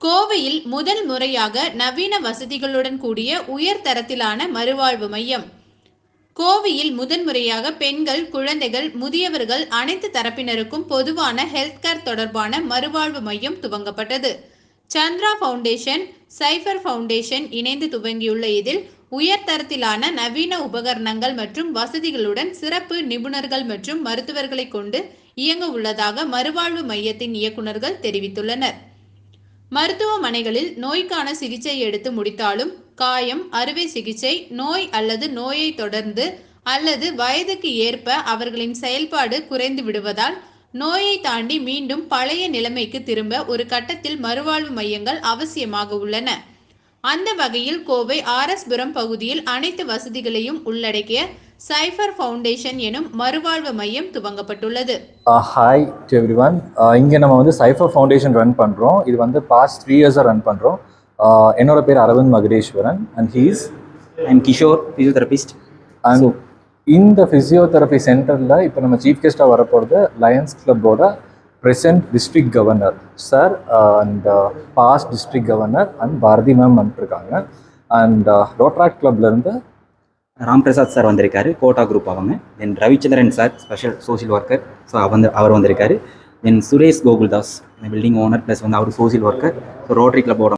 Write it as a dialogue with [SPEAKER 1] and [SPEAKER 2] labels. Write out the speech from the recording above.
[SPEAKER 1] கோவையில் முதல் முறையாக நவீன வசதிகளுடன் கூடிய உயர் தரத்திலான மறுவாழ்வு மையம். கோவையில் முதன்முறையாக பெண்கள், குழந்தைகள், முதியவர்கள் அனைத்து தரப்பினருக்கும் பொதுவான ஹெல்த் கேர் தொடர்பான மறுவாழ்வு மையம் துவங்கப்பட்டது. சந்திரா ஃபவுண்டேஷன், சைஃபர் ஃபவுண்டேஷன் இணைந்து துவங்கியுள்ள இதில் உயர்தரத்திலான நவீன உபகரணங்கள் மற்றும் வசதிகளுடன் சிறப்பு நிபுணர்கள் மற்றும் மருத்துவர்களை கொண்டு இயங்க உள்ளதாக மறுவாழ்வு மையத்தின் இயக்குநர்கள் தெரிவித்துள்ளனர். மருத்துவமனைகளில் நோய்க்கான சிகிச்சை எடுத்து முடித்தாலும் காயம், அறுவை சிகிச்சை, நோய் அல்லது நோயை தொடர்ந்து அல்லது வயதுக்கு ஏற்ப அவர்களின் செயல்பாடு குறைந்து விடுவதால் நோயை தாண்டி மீண்டும் பழைய நிலைமைக்கு திரும்ப ஒரு கட்டத்தில் மறுவாழ்வு மையங்கள் அவசியமாக உள்ளன. அந்த வகையில் கோவை ஆர்எஸ்புரம் பகுதியில் அனைத்து வசதிகளையும் உள்ளடக்கிய சைஃபர் ஃபவுண்டேஷன் எனும் மறுவாழ்வு மையம் துவங்கப்பட்டுள்ளது.
[SPEAKER 2] Hi to everyone. இங்கே நம்ம வந்து சைஃபர் ஃபவுண்டேஷன் ரன் பண்ணுறோம். இது வந்து பாஸ்ட் 3 இயர்ஸாக ரன் பண்ணுறோம். என்னோட பேர் Aravind Magadeswaran and he's
[SPEAKER 3] I'm Kishore, physiotherapist.
[SPEAKER 2] And இந்த ஃபிசியோதெரபி சென்டரில் இப்போ நம்ம சீஃப் கெஸ்ட்டாக வரப்போகிறது லயன்ஸ் கிளப்போட present district governor sir and past district governor and Bharathi ma'am வந்துருக்காங்க. அண்ட் ரோட்ராக்ட் கிளப்லேருந்து
[SPEAKER 3] ராம் பிரசாத் சார் வந்திருக்காரு, கோட்டா குரூப் அவங்க. Then Ravichandran sir, special social worker, so அவர் வந்திருக்காரு. Then Suresh Gokuldas, building owner plus வந்து அவர் சோஷியல் ஒர்க்கர். So Rotary கிளப்போட